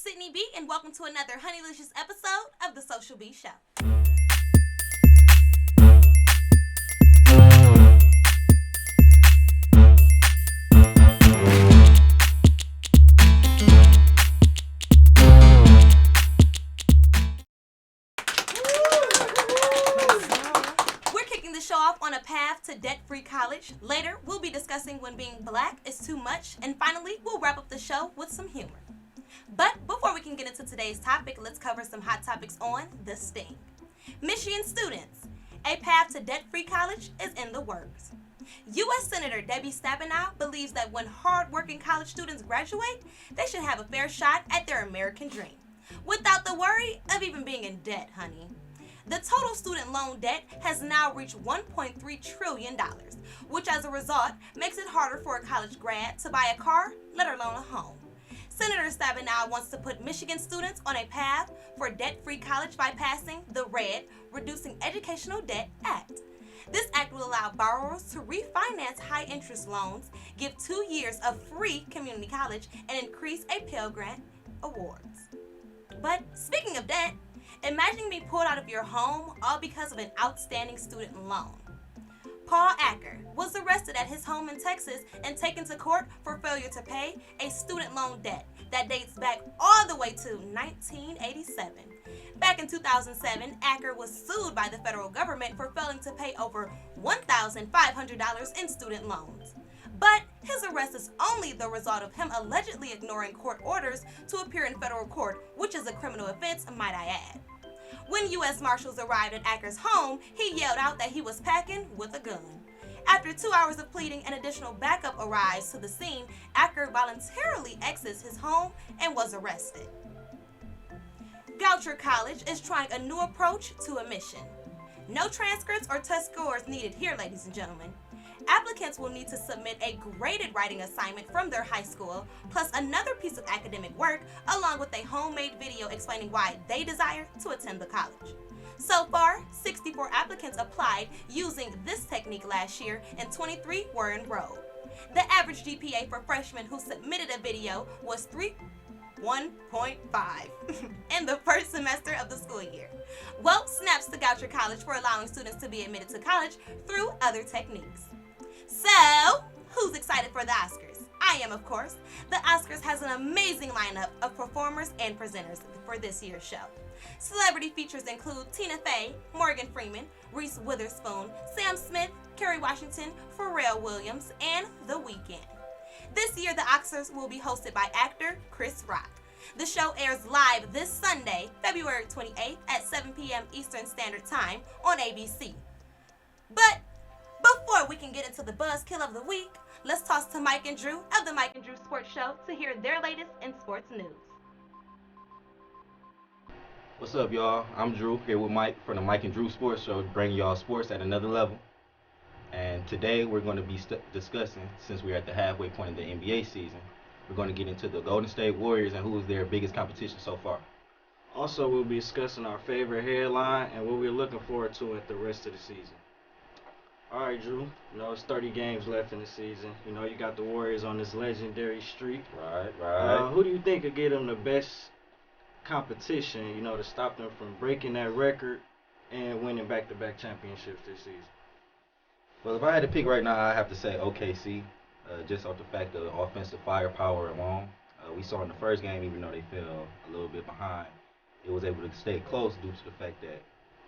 Sydney B, and welcome to another Honeylicious episode of the Social B Show. We're kicking the show off on a path to debt-free college. Later, we'll be discussing when being black is too much, and finally, we'll wrap up the show with some humor. But before we can get into today's topic, let's cover some hot topics on the sting. Michigan students, a path to debt-free college is in the works. U.S. Senator Debbie Stabenow believes that when hard-working college students graduate, they should have a fair shot at their American dream, without the worry of even being in debt, honey. The total student loan debt has now reached $1.3 trillion, which as a result makes it harder for a college grad to buy a car, let alone a home. Senator Stabenow wants to put Michigan students on a path for debt-free college by passing the RED, Reducing Educational Debt Act. This act will allow borrowers to refinance high-interest loans, give 2 years of free community college, and increase a Pell Grant awards. But speaking of debt, imagine being pulled out of your home all because of an outstanding student loan. Paul Acker was arrested at his home in Texas and taken to court for failure to pay a student loan debt that dates back all the way to 1987. Back in 2007, Acker was sued by the federal government for failing to pay over $1,500 in student loans. But his arrest is only the result of him allegedly ignoring court orders to appear in federal court, which is a criminal offense, might I add. When U.S. Marshals arrived at Acker's home, he yelled out that he was packing with a gun. After 2 hours of pleading, an additional backup arrives to the scene. Acker voluntarily exits his home and was arrested. Goucher College is trying a new approach to admission. No transcripts or test scores needed here, ladies and gentlemen. Applicants will need to submit a graded writing assignment from their high school, plus another piece of academic work, along with a homemade video explaining why they desire to attend the college. So far, 64 applicants applied using this technique last year, and 23 were enrolled. The average GPA for freshmen who submitted a video was 1.5 in the first semester of the school year. Well, snaps to Goucher College for allowing students to be admitted to college through other techniques. So, who's excited for the Oscars? I am, of course. The Oscars has an amazing lineup of performers and presenters for this year's show. Celebrity features include Tina Fey, Morgan Freeman, Reese Witherspoon, Sam Smith, Kerry Washington, Pharrell Williams, and The Weeknd. This year, the Oscars will be hosted by actor Chris Rock. The show airs live this Sunday, February 28th at 7 p.m. Eastern Standard Time on ABC. But before we can get into the buzzkill of the week, let's toss to Mike and Drew of the Mike and Drew Sports Show to hear their latest in sports news. What's up, y'all? I'm Drew here with Mike from the Mike and Drew Sports Show, bringing y'all sports at another level. And today we're going to be discussing, since we're at the halfway point of the NBA season, we're going to get into the Golden State Warriors and who is their biggest competition so far. Also, we'll be discussing our favorite headline and what we're looking forward to at the rest of the season. All right, Drew. It's 30 games left in the season. You got the Warriors on this legendary streak. Right. Who do you think could get them the best competition, to stop them from breaking that record and winning back-to-back championships this season? Well, if I had to pick right now, I'd have to say OKC, just off the fact of offensive firepower alone. We saw in the first game, even though they fell a little bit behind, it was able to stay close due to the fact that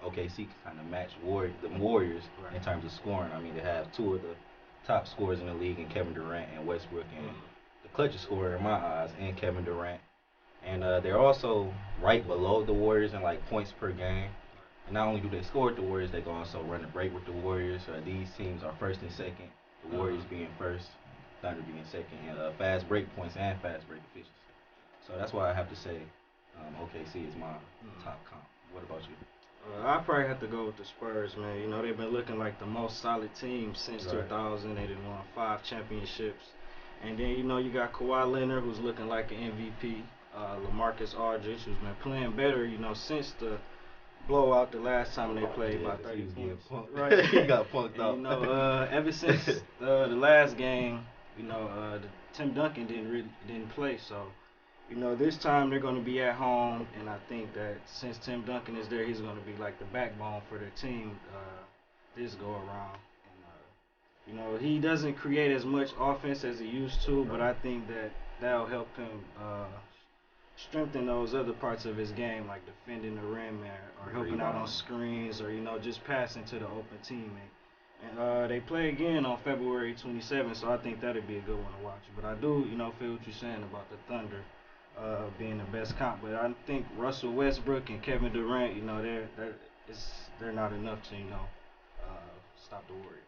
OKC can kind of match the Warriors in terms of scoring. I mean, they have two of the top scorers in the league in Kevin Durant and Westbrook, and the clutchest scorer in my eyes in Kevin Durant. And they're also right below the Warriors in like points per game. And not only do they score with the Warriors, they can also run a break with the Warriors. These teams are first and second, the Warriors being first, Thunder being second, and fast break points and fast break efficiency. So that's why I have to say OKC is my top comp. What about you? I probably have to go with the Spurs, man. They've been looking like the most solid team since 2000. They won 5 championships. And then, you got Kawhi Leonard, who's looking like an MVP. LaMarcus Aldridge, who's been playing better, since the blowout the last time they played by 30 points. Right. He got punked out. Ever since the last game, Tim Duncan didn't play, so You know, this time they're going to be at home, and I think that since Tim Duncan is there, he's going to be like the backbone for their team this go around. And you know, he doesn't create as much offense as he used to, but I think that that'll help him strengthen those other parts of his game, like defending the rim or helping out on screens, or you know, just passing to the open teammate. And they play again on February 27th, so I think that'll be a good one to watch. But I do, you know, feel what you're saying about the Thunder being the best comp. But I think Russell Westbrook and Kevin Durant, you know, they're not enough to, you know, stop the Warriors.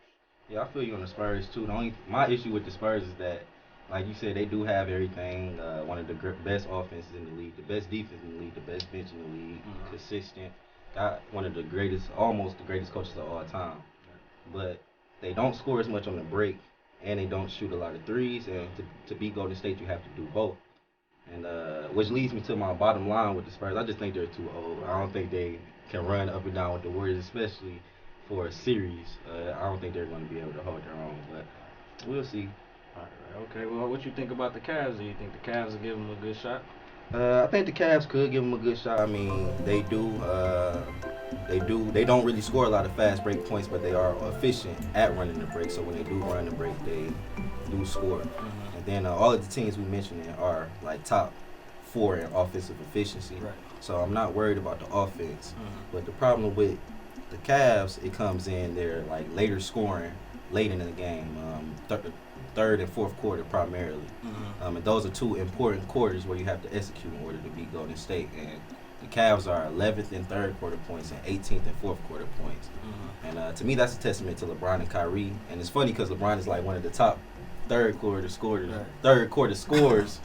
Yeah, I feel you on the Spurs too. My issue with the Spurs is that, like you said, they do have everything. One of the best offenses in the league, the best defense in the league, the best bench in the league, consistent. Got one of the greatest, almost the greatest coaches of all time. But they don't score as much on the break, and they don't shoot a lot of threes. And to beat Golden State, you have to do both. And which leads me to my bottom line with the Spurs. I just think they're too old. I don't think they can run up and down with the Warriors, especially for a series. I don't think they're going to be able to hold their own, but we'll see. All right, okay, well, what you think about the Cavs? Do you think the Cavs will give them a good shot? I think the Cavs could give them a good shot. I mean, they do. They don't really score a lot of fast break points, but they are efficient at running the break. So when they do run the break, they do score. And then all of the teams we mentioned are like top 4 in offensive efficiency. Right. So I'm not worried about the offense. But the problem with the Cavs, it comes in they're like later scoring late in the game, third and fourth quarter primarily. And those are 2 important quarters where you have to execute in order to beat Golden State. And the Cavs are 11th in third quarter points and 18th in fourth quarter points. And to me, that's a testament to LeBron and Kyrie. And it's funny because LeBron is like one of the top third quarter scorers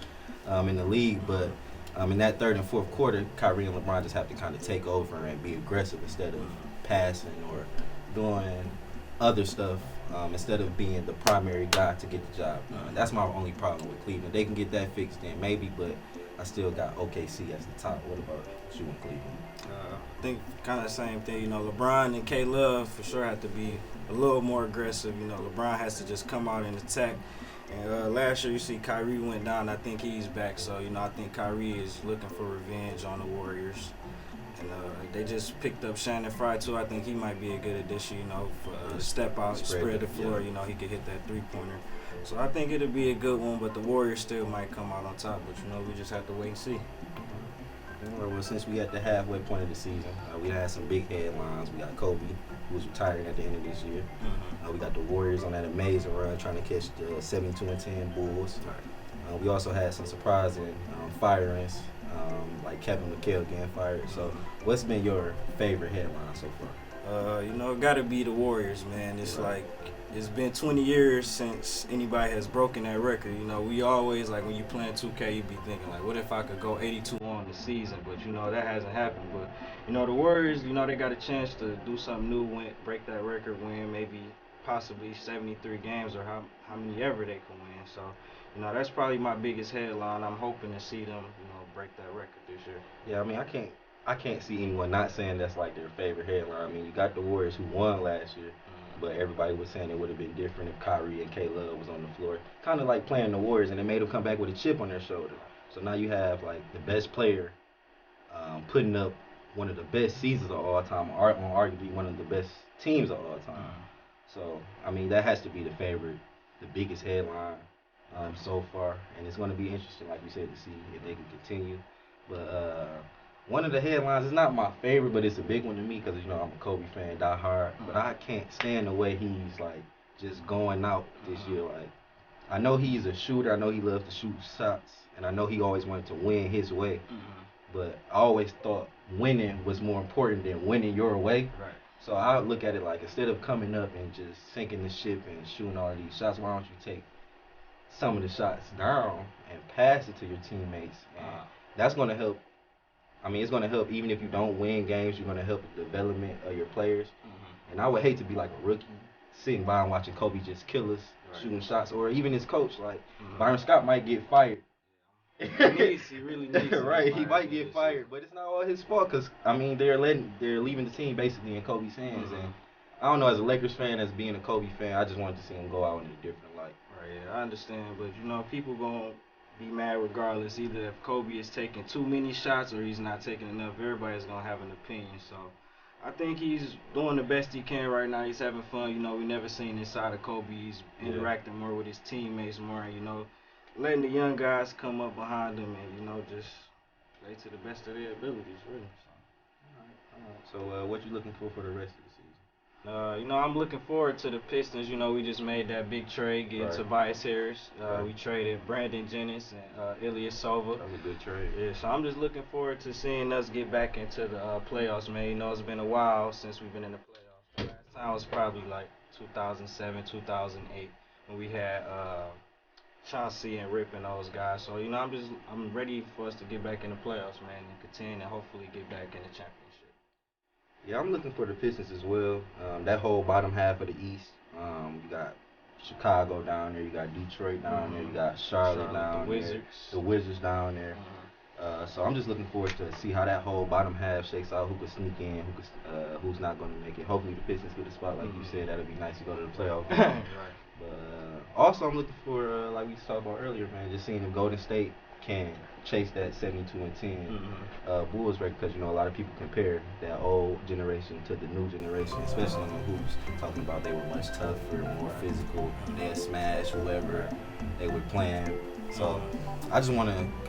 in the league. But in that third and fourth quarter, Kyrie and LeBron just have to kind of take over and be aggressive instead of passing or doing other stuff. Instead of being the primary guy to get the job done. That's my only problem with Cleveland. They can get that fixed then maybe, but I still got OKC as the top. What about you in Cleveland? I think kind of the same thing. You know, LeBron and K-Love for sure have to be a little more aggressive. You know, LeBron has to just come out and attack. And last year, you see Kyrie went down. I think he's back. So, you know, I think Kyrie is looking for revenge on the Warriors. And they just picked up Shannon Fry, too. I think he might be a good addition, you know, for step out, spread the floor. You know, he could hit that three-pointer. So I think it'll be a good one, but the Warriors still might come out on top. But, you know, we just have to wait and see. Well, since we at the halfway point of the season, we had some big headlines. We got Kobe, who's retiring at the end of this year. We got the Warriors on that amazing run trying to catch the 72-10 Bulls. We also had some surprising firings, like Kevin McHale getting fired. So what's been your favorite headline so far? You know, it got to be the Warriors, man. It's like it's been 20 years since anybody has broken that record. You know, we always, like, when you playing 2K, you be thinking, like, what if I could go 82 on the season? But, you know, that hasn't happened. But, you know, the Warriors, you know, they got a chance to do something new, break that record, win maybe possibly 73 games or how many ever they can win. So, you know, that's probably my biggest headline. I'm hoping to see them, you know, break that record this year. Yeah, I mean, I can't see anyone not saying that's like their favorite headline. I mean, you got the Warriors who won last year, but everybody was saying it would have been different if Kyrie and K-Love was on the floor. Kind of like playing the Warriors, and it made them come back with a chip on their shoulder. So now you have like the best player putting up one of the best seasons of all time, or arguably one of the best teams of all time. So, I mean, that has to be the favorite, the biggest headline so far. And it's going to be interesting, like we said, to see if they can continue. But one of the headlines is not my favorite, but it's a big one to me because, you know, I'm a Kobe fan, die hard. But I can't stand the way he's, like, just going out this year. Like, I know he's a shooter. I know he loves to shoot shots. And I know he always wanted to win his way. But I always thought winning was more important than winning your way. Right. So I look at it like, instead of coming up and just sinking the ship and shooting all these shots, why don't you take some of the shots down and pass it to your teammates? And that's going to help. I mean, it's going to help even if you don't win games. You're going to help the development of your players. And I would hate to be like a rookie sitting by and watching Kobe just kill us, shooting shots, or even his coach. Like, Byron Scott might get fired. He really needs to right, he might get fired, but it's not all his fault because, I mean, they're leaving the team basically in Kobe's hands. And I don't know, as a Lakers fan, as being a Kobe fan, I just wanted to see him go out in a different light. Right, yeah, I understand, but, you know, people going to be mad regardless. Either if Kobe is taking too many shots or he's not taking enough, everybody's gonna have an opinion. So I think he's doing the best he can right now. He's having fun. You know, we never seen this side of Kobe. He's interacting more with his teammates more, and, you know, letting the young guys come up behind him and, you know, just play to the best of their abilities, really. So what you looking for the rest of the season? You know, I'm looking forward to the Pistons. You know, we just made that big trade, getting Tobias Harris. We traded Brandon Jennings and Ilyasova. That was a good trade. Yeah, so I'm just looking forward to seeing us get back into the playoffs, man. You know, it's been a while since we've been in the playoffs. The last time was probably like 2007, 2008 when we had Chauncey and Rip and those guys. So, you know, I'm ready for us to get back in the playoffs, man, and contend and hopefully get back in the championship. Yeah, I'm looking for the Pistons as well. That whole bottom half of the East. You got Chicago down there. You got Detroit down there. You got Charlotte down the there. Wizards. The Wizards down there. So I'm just looking forward to see how that whole bottom half shakes out. Who could sneak in? Who's not going to make it? Hopefully the Pistons get a spot, like you said. That'll be nice to go to the playoffs. Right. But also I'm looking for, like we talked about earlier, man, just seeing if Golden State can chase that 72-10 Bulls record, because, you know, a lot of people compare that old generation to the new generation, especially in the hoops, talking about they were much tougher, more physical, they had smashed whoever they were playing. So I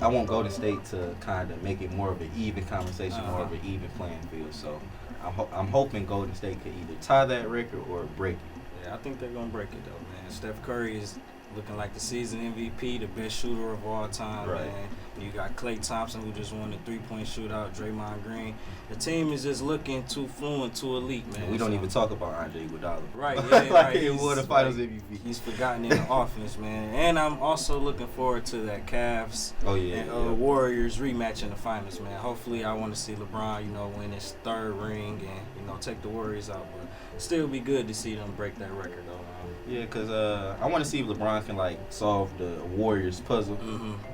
want Golden State to kind of make it more of an even conversation, more of an even playing field. So I'm hoping Golden State could either tie that record or break it. Yeah, I think they're going to break it, though, man. Steph Curry is looking like the season MVP, the best shooter of all time, man. You got Klay Thompson, who just won the three-point shootout, Draymond Green. The team is just looking too fluent, too elite, man. We don't even talk about Andre Iguodala. Right, yeah, like he won the Finals MVP. He's forgotten in the offense, man. And I'm also looking forward to that Cavs and Warriors rematch in the finals, man. Hopefully, I want to see LeBron, you know, win his third ring and, you know, take the Warriors out. But still be good to see them break that record, though. Yeah, because I want to see if LeBron can, like, solve the Warriors puzzle.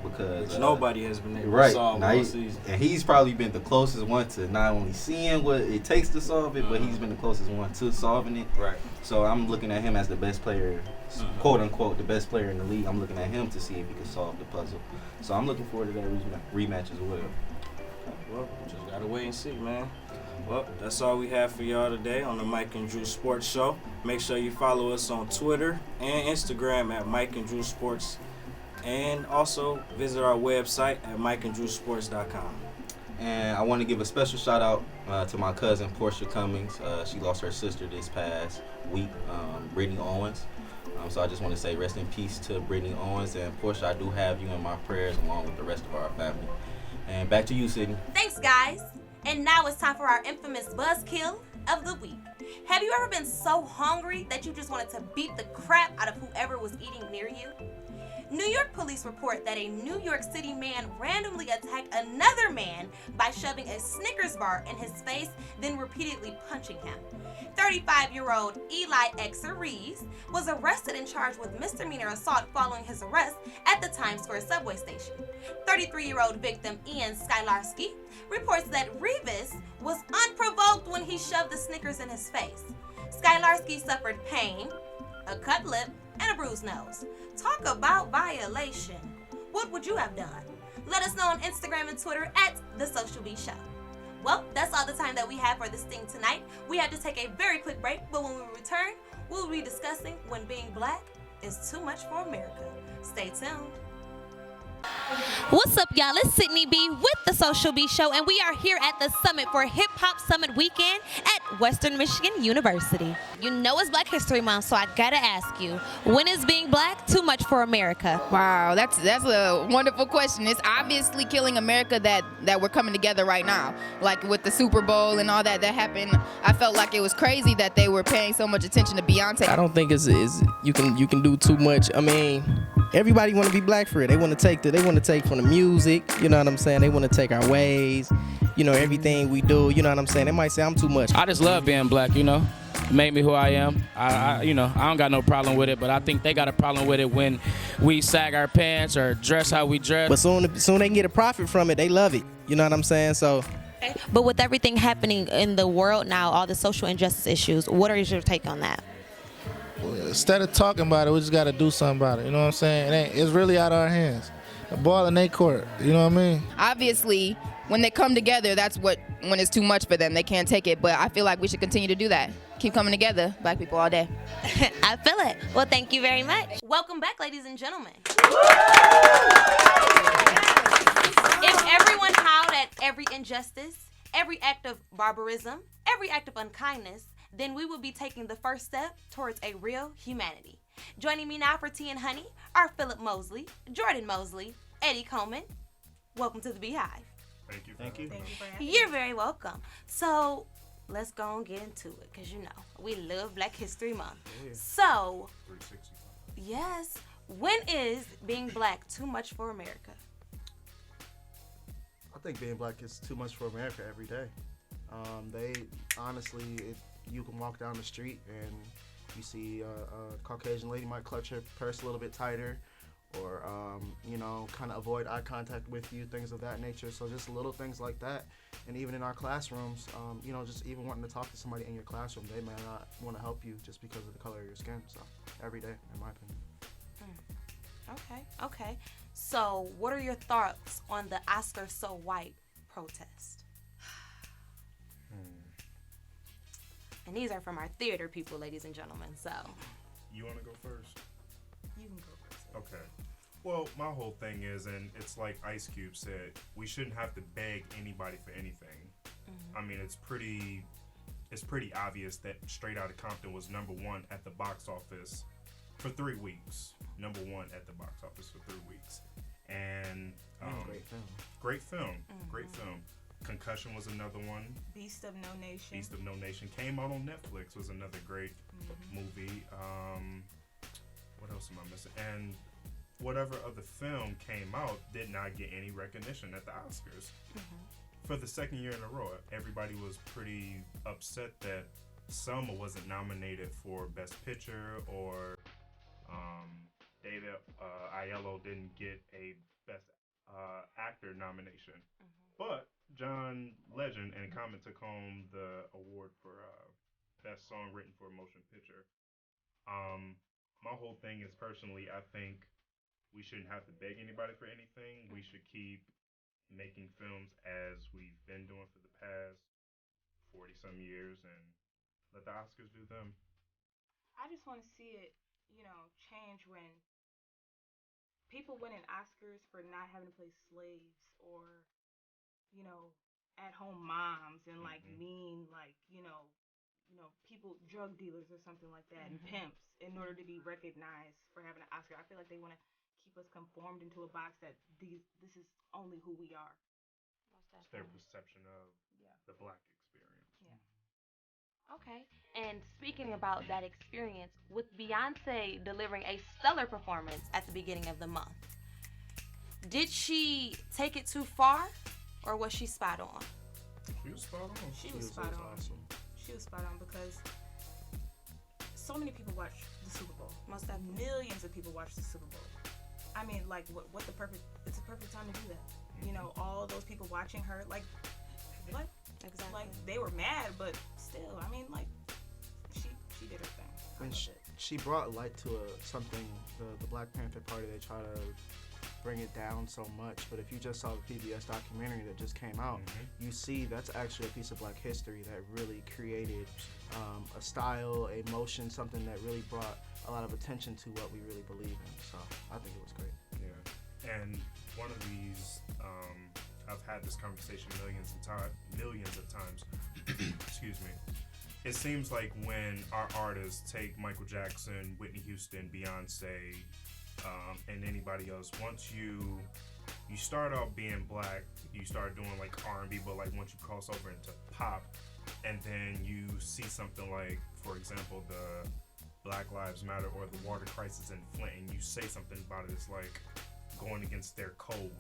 Because which nobody has been able to solve all season. And he's probably been the closest one to not only seeing what it takes to solve it, but he's been the closest one to solving it. Right. So I'm looking at him as the best player, quote unquote, the best player in the league. I'm looking at him to see if he can solve the puzzle. So I'm looking forward to that rematch as well. Well, just gotta wait and see, man. Well, that's all we have for y'all today on the Mike and Drew Sports Show. Make sure you follow us on Twitter and Instagram at Mike and Drew Sports. And also visit our website at mikeanddrewsports.com. And I want to give a special shout out to my cousin Portia Cummings. She lost her sister this past week, Brittany Owens. So I just want to say rest in peace to Brittany Owens. And Portia, I do have you in my prayers along with the rest of our family. And back to you, Sydney. Thanks, guys. And now it's time for our infamous buzzkill of the week. Have you ever been so hungry that you just wanted to beat the crap out of whoever was eating near you? New York police report that a New York City man randomly attacked another man by shoving a Snickers bar in his face, then repeatedly punching him. 35-year-old Eli Exeries was arrested and charged with misdemeanor assault following his arrest at the Times Square subway station. 33-year-old victim Ian Skylarski reports that Revis was unprovoked when he shoved the Snickers in his face. Skylarski suffered pain, a cut lip, and a bruised nose. Talk about violation. What would you have done? Let us know on Instagram and Twitter at The Social B Show. Well, that's all the time that we have for this thing tonight. We have to take a very quick break, but when we return, we'll be discussing when being black is too much for America. Stay tuned. What's up, y'all? It's Sydney B with The Social B Show, and we are here at the Summit for Hip Hop Summit Weekend at Western Michigan University. You know it's Black History Month, so I gotta ask you, when is being black too much for America? Wow, that's a wonderful question. It's obviously killing America that we're coming together right now. Like with the Super Bowl and all that happened, I felt like it was crazy that they were paying so much attention to Beyonce. I don't think you can do too much. I mean, everybody want to be black for real. They want to take from the music, you know what I'm saying? They want to take our ways, you know, everything we do, you know what I'm saying? They might say I'm too much. I just love being black, you know. It made me who I am. I don't got no problem with it, but I think they got a problem with it when we sag our pants or dress how we dress. But soon they can get a profit from it, they love it. You know what I'm saying? So. But with everything happening in the world now, all the social injustice issues, what is your take on that? Instead of talking about it, we just got to do something about it. You know what I'm saying? It's really out of our hands. ball in their court. You know what I mean? Obviously, when they come together, that's when it's too much for them. They can't take it. But I feel like we should continue to do that. Keep coming together, black people all day. I feel it. Well, thank you very much. Welcome back, ladies and gentlemen. If everyone howled at every injustice, every act of barbarism, every act of unkindness, then we will be taking the first step towards a real humanity. Joining me now for Tea and Honey are Philip Mosley, Jordan Mosley, Eddie Coleman. Welcome to the Beehive. Thank you. Thank you. for having me. for having me. You're very welcome. So let's go and get into it, because we love Black History Month. Oh, yeah. So, 365. yes, when is being black too much for America? I think being black is too much for America every day. You can walk down the street and you see a Caucasian lady might clutch her purse a little bit tighter, or kind of avoid eye contact with you, things of that nature. So just little things like that. And even in our classrooms, just even wanting to talk to somebody in your classroom, they may not want to help you just because of the color of your skin. So every day, in my opinion. Okay. So what are your thoughts on the Oscar So White protest? And these are from our theater people, ladies and gentlemen, so. You want to go first? You can go first. Okay. Well, my whole thing is, and it's like Ice Cube said, we shouldn't have to beg anybody for anything. Mm-hmm. I mean, it's pretty obvious that Straight Outta Compton was #1 at the box office for 3 weeks. #1 at the box office for 3 weeks. And Great film. Great film. Mm-hmm. Great film. Concussion was another one. Beast of No Nation. Beast of No Nation came out on Netflix. Was another great movie. What else am I missing? And whatever other film came out did not get any recognition at the Oscars. For the second year in a row. Everybody was pretty upset that Selma wasn't nominated for Best Picture, or David Aiello didn't get a Best Actor nomination. But John Legend and Common took home the award for Best Song Written for a Motion Picture. My whole thing is, personally, I think we shouldn't have to beg anybody for anything. We should keep making films as we've been doing for the past 40-some years and let the Oscars do them. I just want to see it, change when people winning Oscars for not having to play slaves, or, at-home moms and people, drug dealers or something like that, and pimps, in order to be recognized for having an Oscar. I feel like they want to keep us conformed into a box that this is only who we are. It's their perception of the Black experience. Yeah. Okay. And speaking about that experience, with Beyonce delivering a stellar performance at the beginning of the month, did she take it too far, or was she spot on? She was spot on. She was spot on. Awesome. She was spot on because so many people watch the Super Bowl. Most definitely. Millions of people watch the Super Bowl. I mean, it's a perfect time to do that. All those people watching her, what? Exactly. They were mad, but still, I mean, she did her thing. And she brought light to something, the Black Panther Party, they try to bring it down so much, but if you just saw the PBS documentary that just came out, you see that's actually a piece of Black history that really created a style, a motion, something that really brought a lot of attention to what we really believe in. So I think it was great. Yeah, and one of these, I've had this conversation millions of times. Excuse me. It seems like when our artists take Michael Jackson, Whitney Houston, Beyonce, and anybody else, once you start out being Black, you start doing R&B, but once you cross over into pop, and then you see something like, for example, the Black Lives Matter or the water crisis in Flint, and you say something about it, it's going against their code.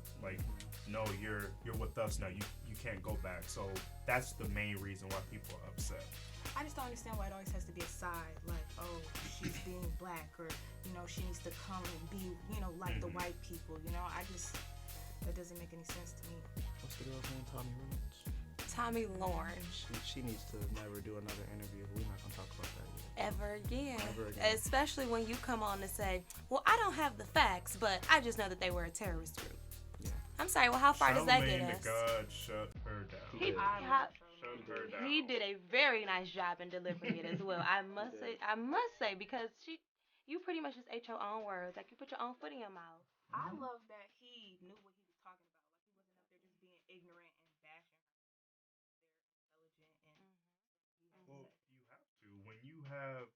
No, you're with us now. You can't go back. So that's the main reason why people are upset. I just don't understand why it always has to be a side, she's being Black, or she needs to come and be like the white people. That doesn't make any sense to me. What's the girl's name? Tommy Reynolds. Tommy Lauren. She needs to never do another interview. We're not gonna talk about that yet. Ever again. Ever again. Especially when you come on and say, well, I don't have the facts, but I just know that they were a terrorist group. Yeah. I'm sorry, well, how far does that get Charlamagne us? the God shut her down. He, Shut her down. He did a very nice job in delivering it as well. I must say, because you pretty much just ate your own words. Like you put your own foot in your mouth. I love that he knew what he was talking about. Like he wasn't up there just being ignorant and bashing her. They're intelligent and Well, you have to. When you have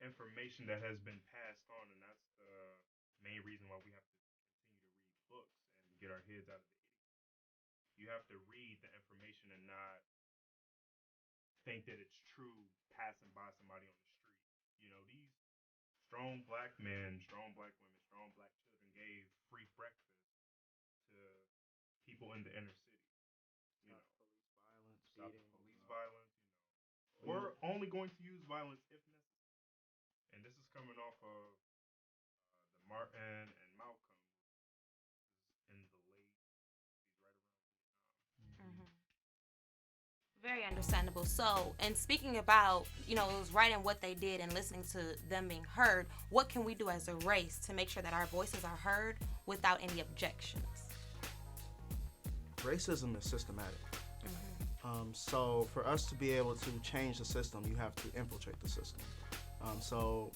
information that has been passed on, and that's the main reason why we have to continue to read books and get our heads out of the idiot. You have to read the information and not think that it's true passing by somebody on the street. You know, these strong black men, strong black women, strong black children gave free breakfast to people in the inner city. You know, Police violence, stop the beating, police violence. You know, we're only going to use violence if necessary. And this is coming off of the Martin and Malcolm in the late, he's right around Vietnam. Very understandable. So, and speaking about, it was writing what they did and listening to them being heard, what can we do as a race to make sure that our voices are heard without any objections? Racism is systematic. So for us to be able to change the system, you have to infiltrate the system. So,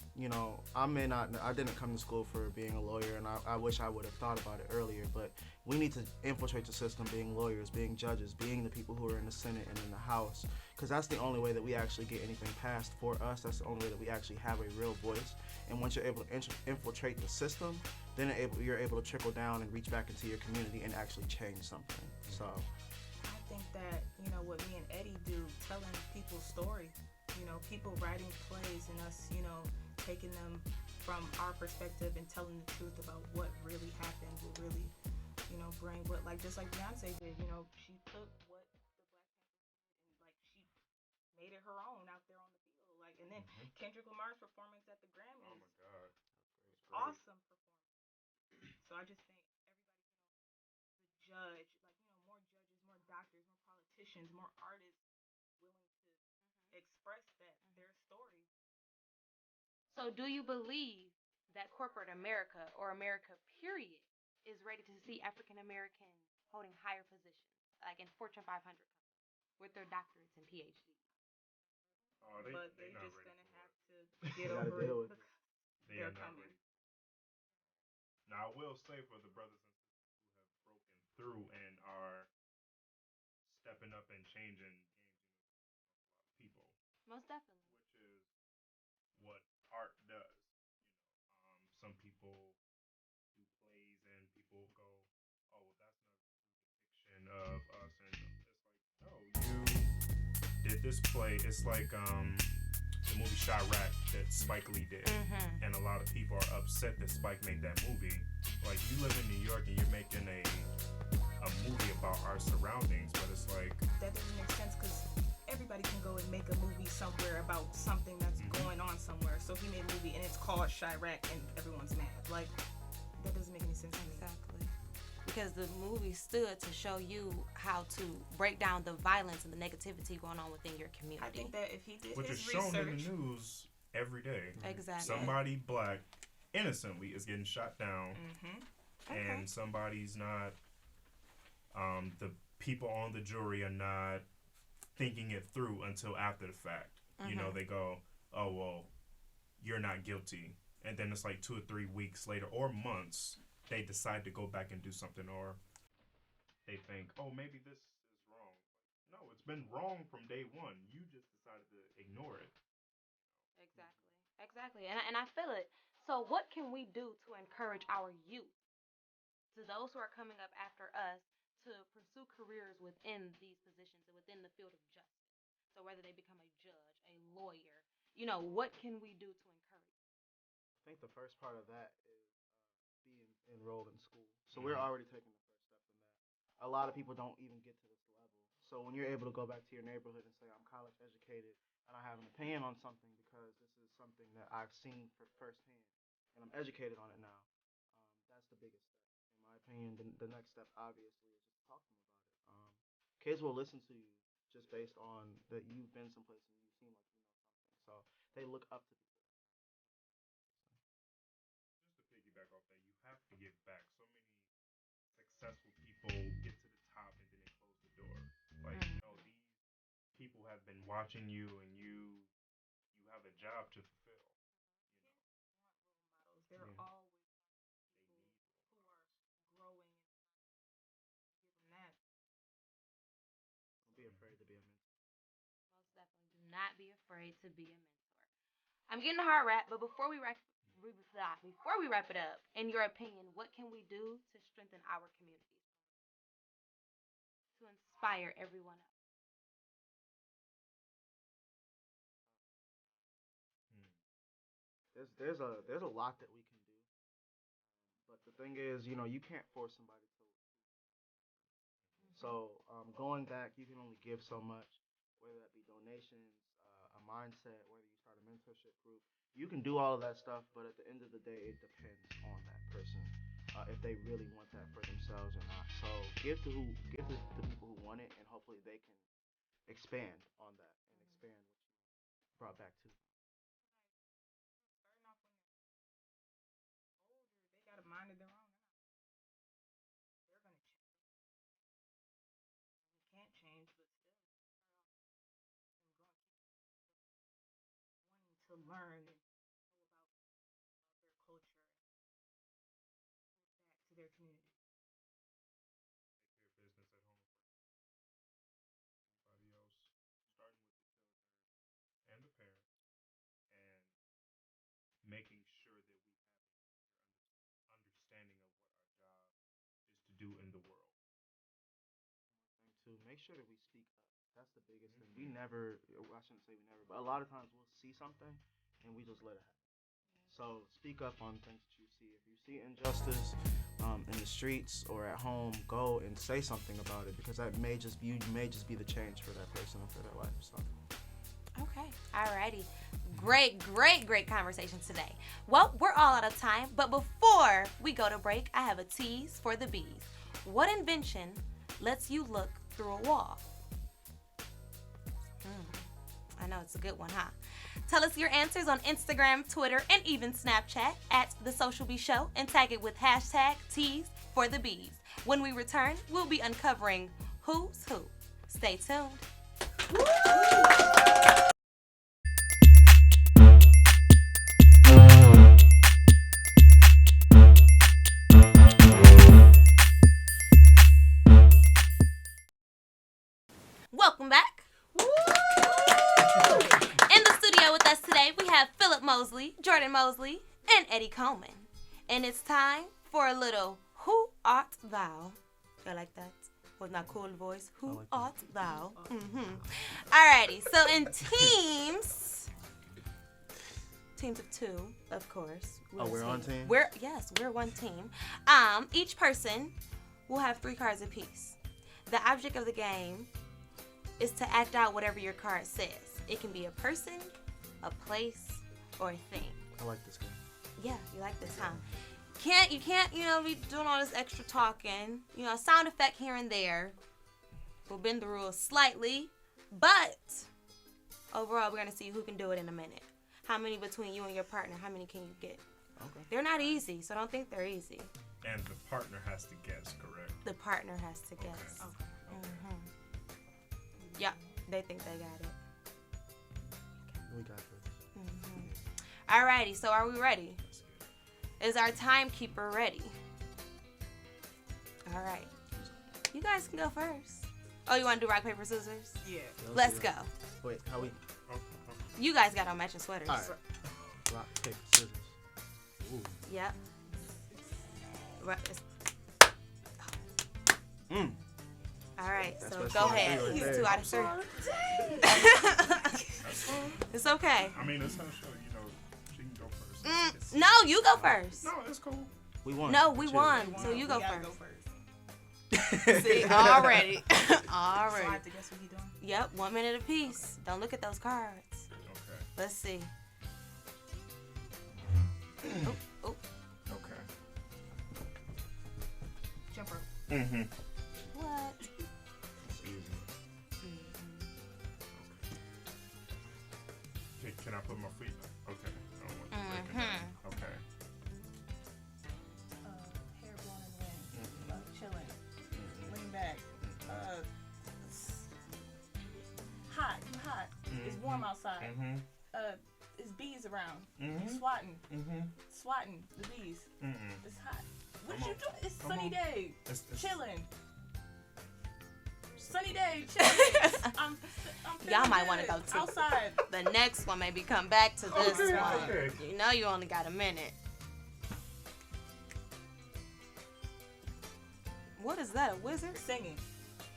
I didn't come to school for being a lawyer, and I wish I would have thought about it earlier, but we need to infiltrate the system, being lawyers, being judges, being the people who are in the Senate and in the House, because that's the only way that we actually get anything passed for us. That's the only way that we actually have a real voice. And once you're able to infiltrate the system, then you're able to trickle down and reach back into your community and actually change something. So I think that, what me and Eddie do, telling people's story, people writing plays and us, taking them from our perspective and telling the truth about what really happened will really, bring what, like, just like Beyonce did, she took what the Black Panthers did and, like, she made it her own out there on the field. Like, and then Kendrick Lamar's performance at the Grammys. Oh my God. Awesome performance. So I just think everybody, the judge, like, more judges, more doctors, more politicians, more artists willing to express their story. So do you believe that corporate America or America period is ready to see African Americans holding higher positions, like in Fortune 500 companies with their doctorates and PhDs? Oh, But they they're not just ready gonna for have it. to get over it because They they're are not coming. ready. Now, I will say for the brothers and sisters who have broken through and are stepping up and changing people, Most definitely. which is what art does. Some people do plays and people go, "Oh, well, that's not a depiction of us," and it's like, no, you did this play. It's like the movie Chirac that Spike Lee did, and a lot of people are upset that Spike made that movie. Like, you live in New York and you're making a movie about our surroundings, but it's like, That doesn't make sense because everybody can go and make a movie somewhere about something that's going on somewhere. So he made a movie and it's called Chirac and everyone's mad. Like, that doesn't make any sense to me. Exactly. Because the movie stood to show you how to break down the violence and the negativity going on within your community. I think that if he did which his is shown in research, the news every day. Exactly. Somebody black innocently is getting shot down, Okay. and somebody's not. The people on the jury are not thinking it through until after the fact. You know, they go, "Oh well, you're not guilty," and then it's like 2 or 3 weeks later or months, they decide to go back and do something, or they think, "Oh, maybe this is wrong." No, it's been wrong from day one. You just decided to ignore it. Exactly. And I feel it. So what can we do to encourage our youth, to those who are coming up after us, to pursue careers within these positions and within the field of justice? So whether they become a judge, a lawyer, what can we do to encourage? I think the first part of that is being enrolled in school. So we're already taking the first step in that. A lot of people don't even get to this level. So when you're able to go back to your neighborhood and say, I'm college educated and I have an opinion on something because this is something that I've seen for firsthand and I'm educated on it now, that's the biggest step. In my opinion, the next step obviously is just talk to them about it. kids will listen to you just based on that you've been someplace and you seem like you know something. So they look up to people. Just to piggyback off that, you have to give back. So many successful people get to the top and then they close the door. Like, you know, these people have been watching you and you have a job to fulfill. Models. There are always people who are growing and give them that. Don't be afraid to be a mentor. Most definitely. Do not be afraid to be a mentor. I'm getting a hard wrap, but before we wrap it up, in your opinion, what can we do to strengthen our communities, to inspire everyone else? There's a lot that we can do, but the thing is, you know, you can't force somebody to. So going back, you can only give so much, whether that be donations, a mindset, whether you start a mentorship group. You can do all of that stuff, but at the end of the day, it depends on that person if they really want that for themselves or not. So give to the people who want it, and hopefully they can expand on that and expand what you brought back to. Starting off when they're older, they got a mind of their own. They're gonna change. They can't change, but still, start off them wanting to learn and know about their culture and give back to their community. Take care of business at home first. Everybody else, starting with the children and the parents, and making sure that we have a clear understanding of what our job is to do in the world. Thing to make sure that we speak up. That's the biggest thing. We never, well, I shouldn't say we never, but a lot of times we'll see something and we just let it happen. So speak up on things that you see. If you see injustice in the streets or at home, go and say something about it, because that may just be, you may just be the change for that person and for their life. So. Okay. Alrighty. Great conversation today. Well, we're all out of time, but before we go to break, I have a tease for the bees. What invention lets you look through a wall? I know it's a good one, huh? Tell us your answers on Instagram, Twitter, and even Snapchat at The Social Bee Show, and tag it with hashtag tease for the bees. When we return, we'll be uncovering who's who. Stay tuned. Welcome back. In the studio with us today, we have Philip Mosley, Jordan Mosley, and Eddie Coleman. And it's time for a little Who Art Thou? I like that. With my cool voice. Who art thou? Alrighty, so in teams of two, of course. We're on team? We're one team. Each person will have 3 cards apiece. The object of the game is to act out whatever your card says. It can be a person, a place, or a thing. I like this game. Yeah, you like this, huh? You can't, be doing all this extra talking. A sound effect here and there will bend the rules slightly, but overall, we're gonna see who can do it in a minute. How many between you and your partner? How many can you get? Okay. They're not easy, so don't think they're easy. And the partner has to guess, correct? The partner has to guess. Okay. Yep, they think they got it. We got this. Alrighty, so are we ready? Is our timekeeper ready? Alright. You guys can go first. Oh, you want to do rock, paper, scissors? Yeah. Let's go. Wait, how we? You guys got on matching sweaters. All right. Rock, paper, scissors. Ooh. Yep. Alright, so go ahead. He's 2 out of 3. It's okay. I mean, it's her show, she can go first. No, you go first. No, it's cool. We won. No, we won. So you go gotta first. go first. See, already. So I have to guess what he doing? Yep, 1 minute apiece. Don't look at those cards. Okay. Let's see. Oh. Okay. Jump rope. What? It's easy. warm outside. Mm-hmm. It's bees around. Mhm. You swatting. Mm-hmm. Swatting the bees. Mm-mm. It's hot. What Come you on. doing? It's Come sunny on. day. It's Chilling. Sunny day. Chilling. I'm Y'all might want want to go to outside. the next one. Maybe come back to this Okay, one. okay. You know you only got a minute. What is that? A wizard? Singing,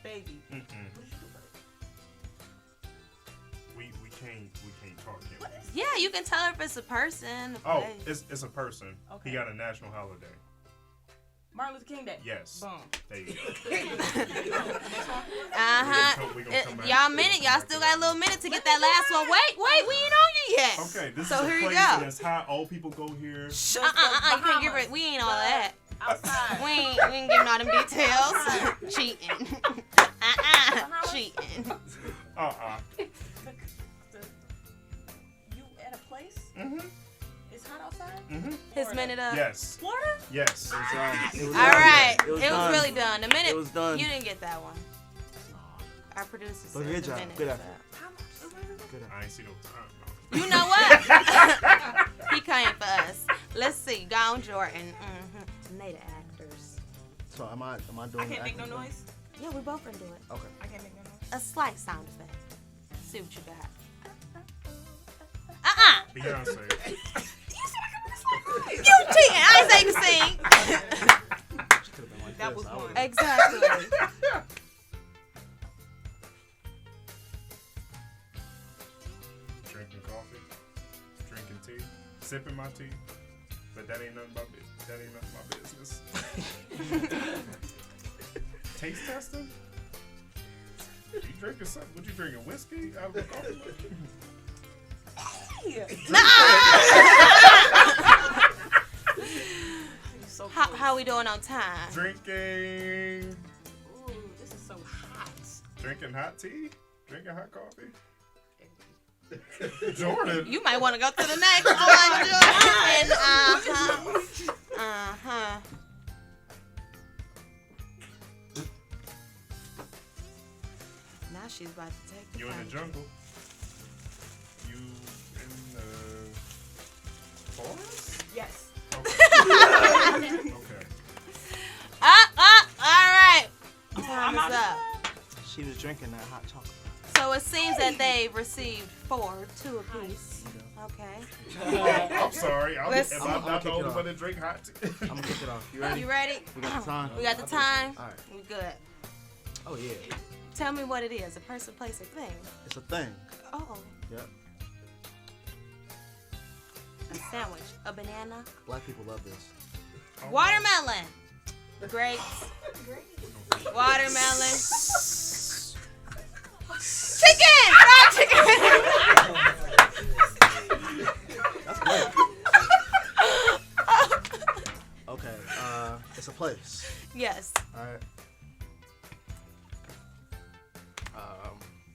baby. Mm-mm. What did you do? We can't talk yet. What is? Yeah, you can tell her if it's a person. A Oh, place. it's a person. Okay. He got a national holiday. Martin Luther King Day. Yes. Boom. There you go. We gonna come back Y'all to minute. it. Y'all still got a little minute to get that last one. Wait, we ain't on you yet. Okay, this So is here a you place go. that's hot. Old people go here. You can't give it. We ain't all that. Outside. We ain't giving all them details. Cheating. Cheating. You at a place? Mm-hmm. It's hot outside? Mm-hmm. His Florida. minute up. Yes. Florida? Yes. It was All done. right. It was It was done. really done. The minute It was done. you didn't get that one. Our producer But said good the job. minute Good is effort. up. Good. I ain't see no time. No. You know what? He came for us. Let's see. Gone Jordan. Mm-hmm. They the actors. So am I doing? I can't make no acting? noise. Yeah, we both gonna do it. Okay. I can't make no noise. A slight sound effect. See what you got. Beyonce. You cheating. I ain't say you can sing. Could've been like That this. was I one. would've- Exactly. Drinking coffee. Drinking tea. Sipping my tea. But that ain't nothing my business. Taste testing? You drinking something? What you drinking? Whiskey out of the coffee mug? So How we doing on time? Drinking. Ooh, this is so hot. Drinking hot tea? Drinking hot coffee? Jordan. You might want to go to the next one, Jordan. Uh-huh. Now she's about to take the You in the time. jungle. You in the forest? Yes. Okay. Okay. All right. Time I'm is out. up. She was drinking that hot chocolate. So it seems that they've received 2 apiece. Okay. I'm sorry. Let's- Am I'm I gonna not kick the it only off. one that drink hot tea? I'm gonna kick it off. You ready? You ready? We got the time. We got the time. All right. We good. Oh yeah. Tell me what it is. A person, place, or thing. It's a thing. Oh, Yep. a sandwich. A banana. Black people love this. Watermelon. Grapes. Watermelon. Chicken! Fried chicken! That's good. Okay. It's a place. Yes. All right.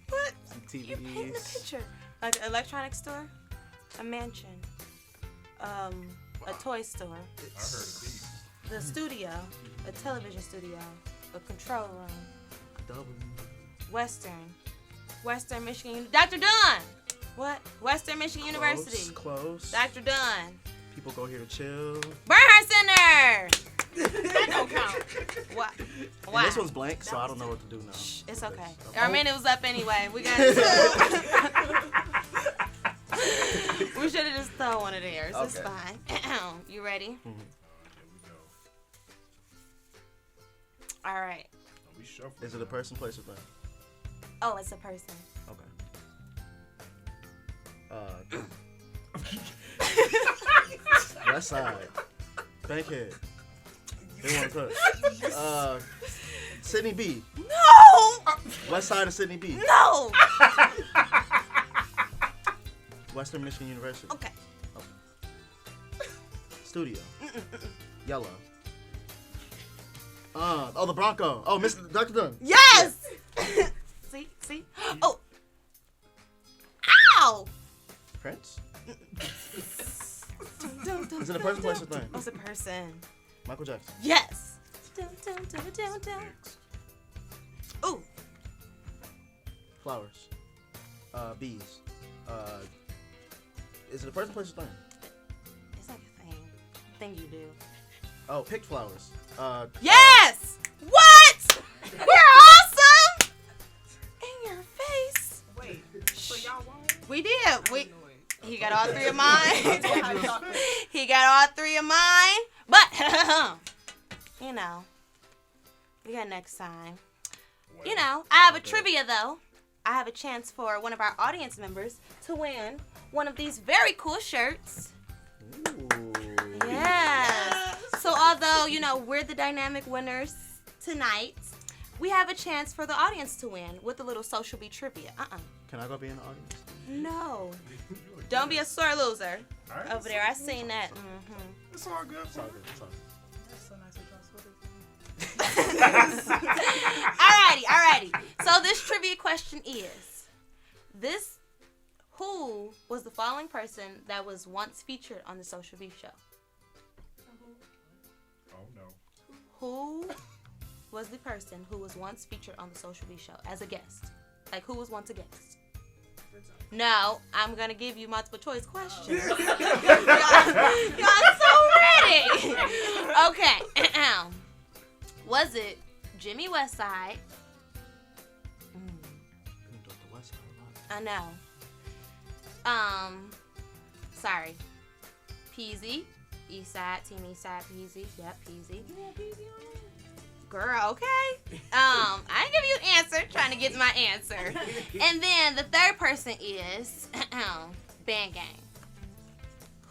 What? Some You painting a TVs. picture. Like an electronics store? A mansion. A toy store. I heard of these. The studio. A television studio. A control room. Double. Western Michigan. Dr. Dunn! What? Western Michigan University. Close. Dr. Dunn. People go here to chill. Bernhardt Center! That don't count. What? And Why? this one's blank, so I don't know what to do now. It's okay. Okay. Our minute was up anyway. We got We should have just thrown one of theirs. It's Okay. fine. You ready? Here we go. All right. We shuffle. Is it a person, place, or thing? Oh, it's a person. Okay. West Side. Bankhead. They want to cook. Sydney B. No! West Side of Sydney B. No! Western Michigan University. Okay. Studio. Yellow. The Bronco. Oh, Mr. Dr. Dunn. Yes! See? Oh! Ow! Prince. Is it a person, place, or thing? Oh, it's a person. Michael Jackson. Yes! Ooh! Flowers. Bees. Is it the first place or thing? It's like a thing you do. Oh, pick flowers. Yes! What? We're awesome! In your face. Wait, so y'all won? We did. He got all three of mine. He got all three of mine. But, you know, we got next time. You know, I have a trivia, though. I have a chance for one of our audience members to win one of these very cool shirts. Ooh. Yes. So although, you know, we're the dynamic winners tonight, we have a chance for the audience to win with a little social beat trivia. Can I go be in the audience? No. Don't be a sore loser. All right, Over there, I seen that. It's all good. It's all good. It's all good. That's so nice with y'all sweaters. Alrighty. So this trivia question is, who was the following person that was once featured on the Social Beef Show? Oh no. Who was the person who was once featured on the Social Beef Show as a guest? Like, who was once a guest? No, I'm gonna give you multiple choice questions. Y'all so ready. Okay. Was it Jimmy Westside? I know. Sorry. Peasy. Eastside, Team Eastside, Peasy. Yep, Peasy. Girl, okay. I didn't give you an answer. Trying to get my answer. And then the third person is Band Gang.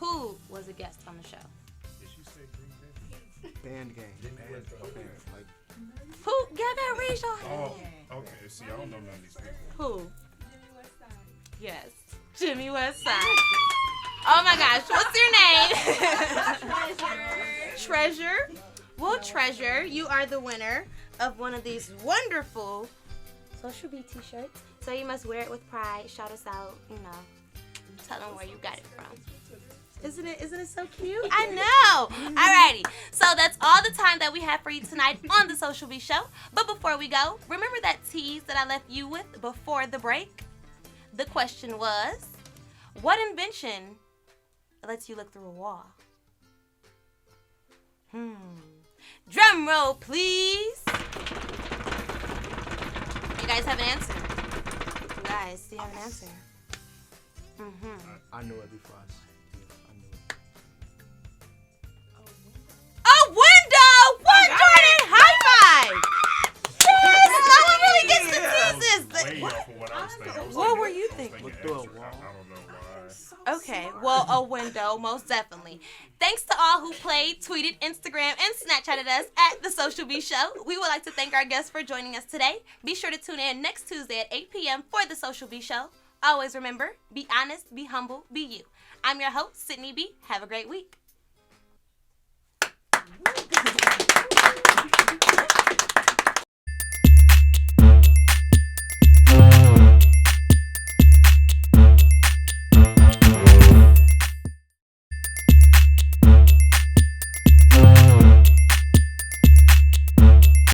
Who was a guest on the show? Did she say Green Bay? Band gang. Like, Who? Y'all gotta raise your hand. Oh, okay. See, I don't know none of these people. Who? Yes. Jimmy Westside. Oh my gosh. What's your name? Treasure. Well, Treasure, you are the winner of one of these wonderful Social Beat t-shirts. So you must wear it with pride. Shout us out, you know. Tell them where you got it from. Isn't it so cute? I know. Alrighty. So that's all the time that we have for you tonight on the Social Beat Show. But before we go, remember that tease that I left you with before the break? The question was, what invention lets you look through a wall? Drum roll, please. You guys have an answer? You guys, do you have an answer? I knew it before I knew it. A window! What, Jordan? High five! Yes! No one really gets to tease Way this. off of what I was thinking. What were you thinking? Look through a extra. wall. I don't know why. Okay, well, a window, most definitely. Thanks to all who played, tweeted, Instagram, and Snapchatted us at The Social Beat Show. We would like to thank our guests for joining us today. Be sure to tune in next Tuesday at 8 p.m. for The Social Beat Show. Always remember, be honest, be humble, be you. I'm your host, Sydney B. Have a great week.